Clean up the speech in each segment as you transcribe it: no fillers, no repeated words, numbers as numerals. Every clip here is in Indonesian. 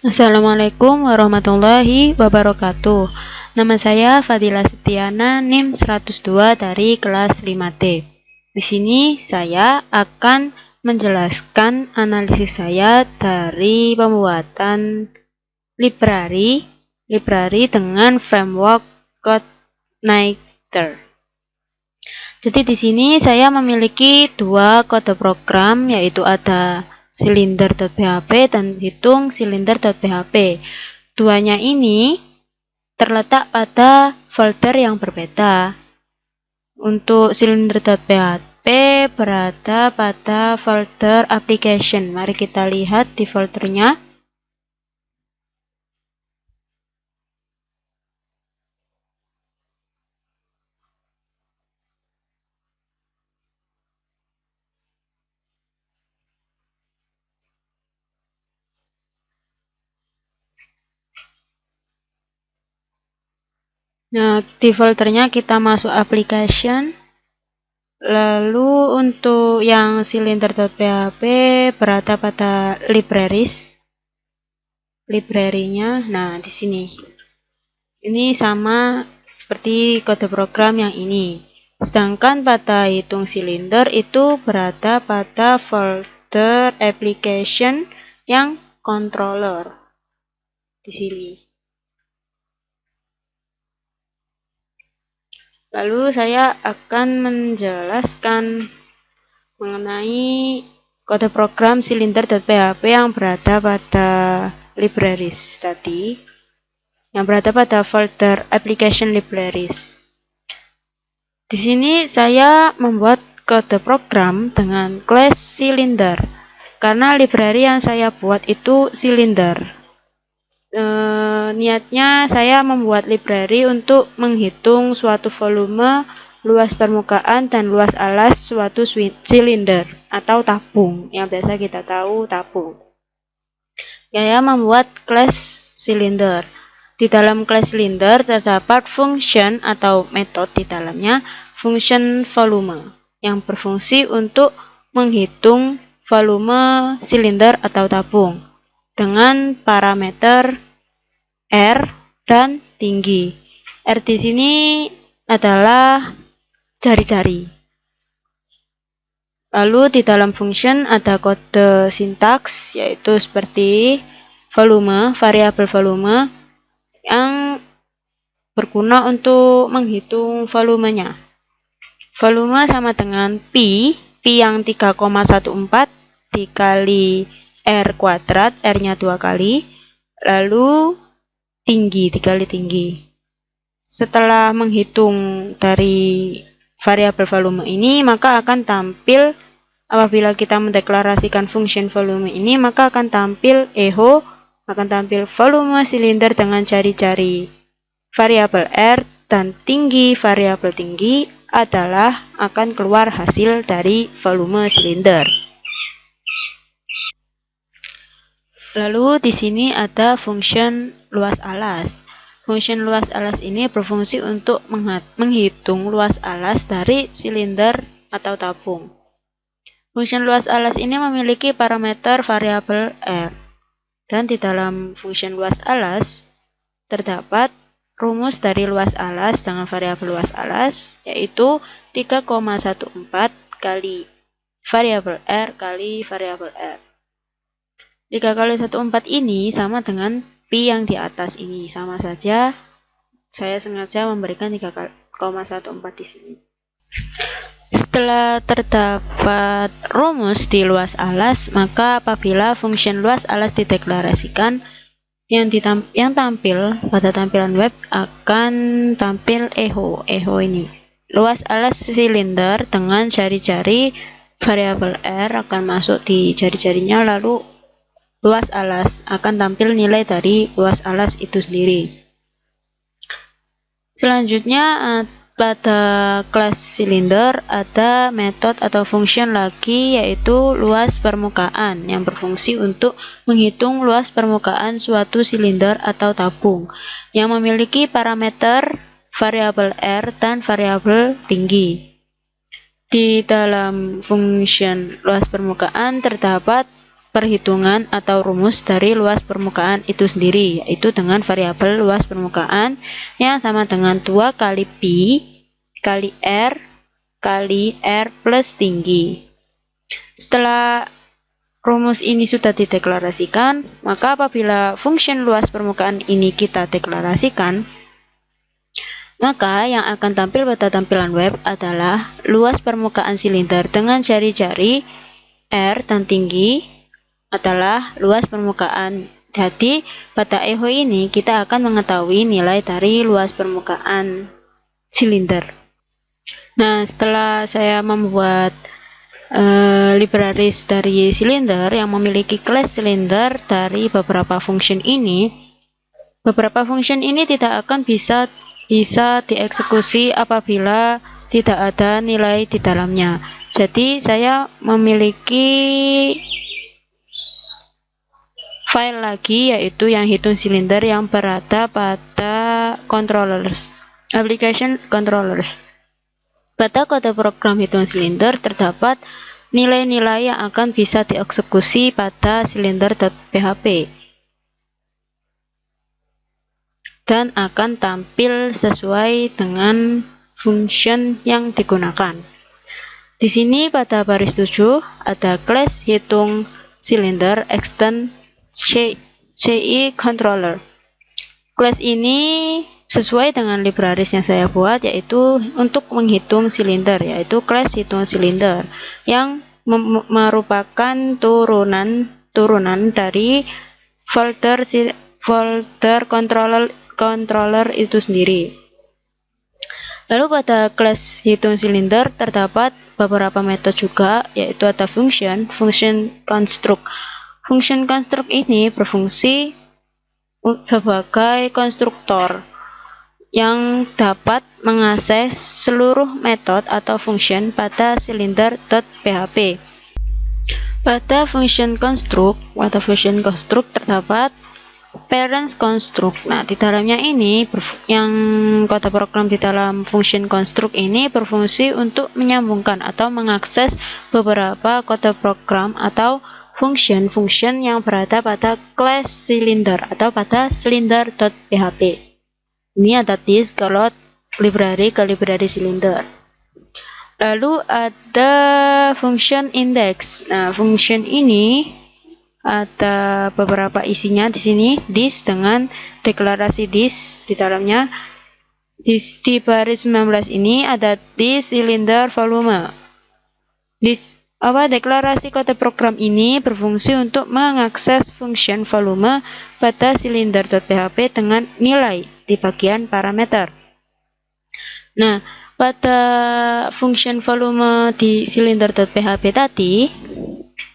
Assalamualaikum warahmatullahi wabarakatuh. Nama saya Fadila Setiana, NIM 102 dari kelas 5T. Di sini saya akan menjelaskan analisis saya dari pembuatan library dengan framework CodeIgniter. Jadi di sini saya memiliki dua kode program, yaitu ada cylinder.php dan hitung cylinder.php. Duanya ini terletak pada folder yang berbeda. Untuk cylinder.php berada pada folder application. Mari kita lihat di foldernya. Nah, di foldernya kita masuk application. Lalu untuk yang cylinder.php berada pada library-nya. Nah, di sini. Ini sama seperti kode program yang ini. Sedangkan pada hitung silinder itu berada pada folder application yang controller di sini. Lalu saya akan menjelaskan mengenai kode program cylinder.php yang berada pada libraries tadi, yang berada pada folder application libraries. Di sini saya membuat kode program dengan class cylinder karena library yang saya buat itu cylinder. Niatnya saya membuat library untuk menghitung suatu volume, luas permukaan, dan luas alas suatu silinder atau tabung, yang biasa kita tahu tabung. Saya membuat class cylinder. Di dalam class cylinder terdapat function atau metode di dalamnya, function volume, yang berfungsi untuk menghitung volume silinder atau tabung dengan parameter R dan tinggi. R di sini adalah jari-jari. Lalu di dalam function ada kode sintaks, yaitu seperti volume, variabel volume yang berguna untuk menghitung volumenya. Volume sama dengan P yang 3,14 dikali R kuadrat, R-nya 2 kali, lalu tinggi, dikali tinggi. Setelah menghitung dari variabel volume ini, maka akan tampil, apabila kita mendeklarasikan function volume ini, maka akan tampil echo, akan tampil volume silinder dengan jari-jari variabel R, dan tinggi variabel tinggi adalah akan keluar hasil dari volume silinder. Lalu di sini ada function luas alas. Function luas alas ini berfungsi untuk menghitung luas alas dari silinder atau tabung. Function luas alas ini memiliki parameter variabel R. Dan di dalam function luas alas terdapat rumus dari luas alas dengan variabel luas alas, yaitu 3,14 kali variabel R kali variabel R. 3 kali 14 ini sama dengan Pi yang di atas ini. Sama saja, saya sengaja memberikan 3,14 di sini. Setelah terdapat rumus di luas alas, maka apabila function luas alas dideklarasikan, yang tampil pada tampilan web akan tampil echo ini. Luas alas silinder dengan jari-jari variabel R akan masuk di jari-jarinya, lalu luas alas akan tampil nilai dari luas alas itu sendiri. Selanjutnya pada kelas silinder ada metode atau function lagi, yaitu luas permukaan, yang berfungsi untuk menghitung luas permukaan suatu silinder atau tabung yang memiliki parameter variabel R dan variabel tinggi. Di dalam function luas permukaan terdapat perhitungan atau rumus dari luas permukaan itu sendiri, yaitu dengan variabel luas permukaan yang sama dengan 2 kali pi kali R plus tinggi. Setelah rumus ini sudah dideklarasikan, maka apabila fungsi luas permukaan ini kita deklarasikan, maka yang akan tampil pada tampilan web adalah luas permukaan silinder dengan jari-jari R dan tinggi adalah luas permukaan. Jadi pada eho ini kita akan mengetahui nilai dari luas permukaan silinder. Nah, setelah saya membuat libraries dari silinder yang memiliki kelas silinder dari beberapa function ini, beberapa function ini tidak akan bisa dieksekusi apabila tidak ada nilai di dalamnya. Jadi saya memiliki file lagi, yaitu yang hitung silinder yang berada pada controllers, application controllers. Pada kode program hitung silinder terdapat nilai-nilai yang akan bisa dieksekusi pada silinder.php dan akan tampil sesuai dengan function yang digunakan. Di sini pada baris 7 ada class hitung silinder extend CI controller. Kelas ini sesuai dengan libraries yang saya buat, yaitu untuk menghitung silinder, yaitu kelas hitung silinder yang merupakan turunan dari folder controller itu sendiri. Lalu pada kelas hitung silinder terdapat beberapa metode juga, yaitu ada function construct. Function construct ini berfungsi sebagai konstruktor yang dapat mengakses seluruh metode atau function pada silinder.php. Pada function construct terdapat parents construct. Nah, di dalamnya ini yang kode program di dalam function construct ini berfungsi untuk menyambungkan atau mengakses beberapa kode program atau function yang berada pada class silinder atau pada silinder.php. Ini ada this kalau library ke library silinder. Lalu ada function index. Nah, function ini ada beberapa isinya di sini. This dengan deklarasi this di dalamnya. Di baris 19 ini ada this silinder volume. Deklarasi kode program ini berfungsi untuk mengakses function volume pada silinder.php dengan nilai di bagian parameter. Nah, pada function volume di silinder.php tadi,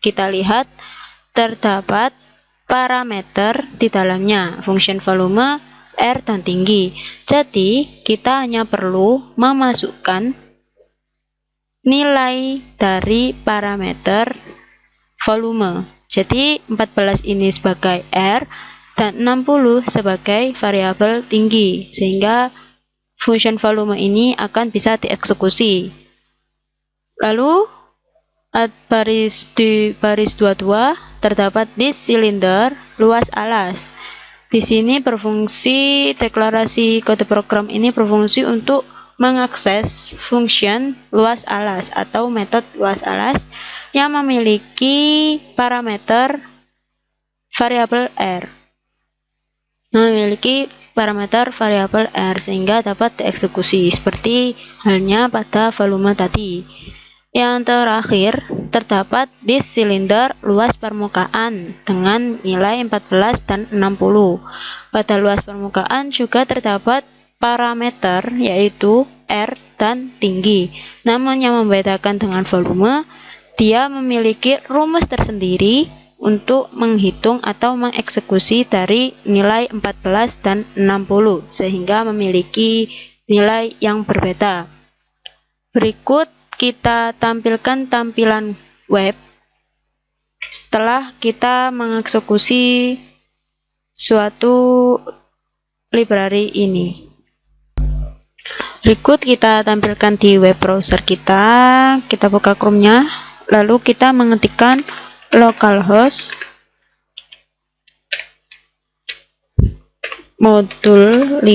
kita lihat terdapat parameter di dalamnya, function volume, R dan tinggi. Jadi, kita hanya perlu memasukkan nilai dari parameter volume. Jadi 14 ini sebagai R dan 60 sebagai variabel tinggi, sehingga function volume ini akan bisa dieksekusi. Lalu di baris 22 terdapat this silinder luas alas. Di sini berfungsi deklarasi kode program ini berfungsi untuk mengakses function luas alas atau metode luas alas yang memiliki parameter variabel R. Sehingga dapat dieksekusi seperti halnya pada volume tadi. Yang terakhir terdapat this silinder luas permukaan dengan nilai 14 dan 60. Pada luas permukaan juga terdapat parameter yaitu R dan tinggi. Namun yang membedakan dengan volume, dia memiliki rumus tersendiri untuk menghitung atau mengeksekusi dari nilai 14 dan 60 sehingga memiliki nilai yang berbeda. Berikut kita tampilkan tampilan web setelah kita mengeksekusi suatu library ini. Berikut kita tampilkan di web browser kita buka Chrome-nya, lalu kita mengetikkan localhost modul 5.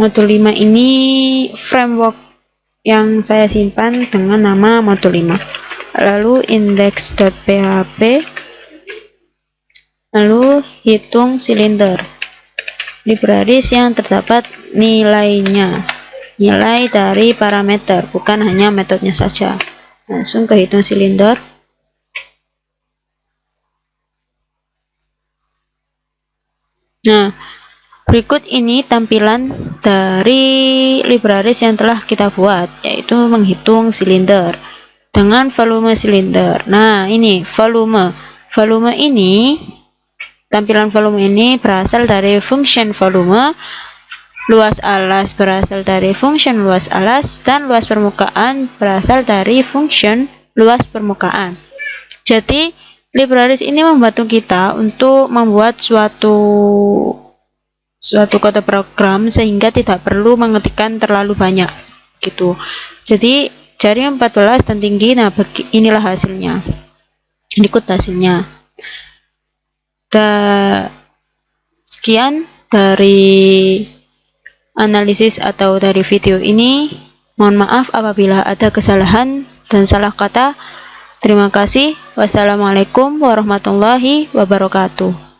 Modul 5 ini framework yang saya simpan dengan nama modul 5. Lalu index.php, lalu hitung silinder. Libraries yang terdapat nilainya, nilai dari parameter, bukan hanya metodenya saja. Langsung ke hitung silinder. Nah, berikut ini tampilan dari libraries yang telah kita buat, yaitu menghitung silinder dengan volume silinder. Nah, ini volume. Volume ini, tampilan volume ini berasal dari function volume, luas alas berasal dari function luas alas, dan luas permukaan berasal dari function luas permukaan. Jadi, libraries ini membantu kita untuk membuat suatu kode program sehingga tidak perlu mengetikkan terlalu banyak gitu. Jadi jaring 14 dan tinggi. Nah, inilah hasilnya. Ikut hasilnya. Dan sekian dari analisis atau dari video ini. Mohon maaf apabila ada kesalahan dan salah kata. Terima kasih. Wassalamualaikum warahmatullahi wabarakatuh.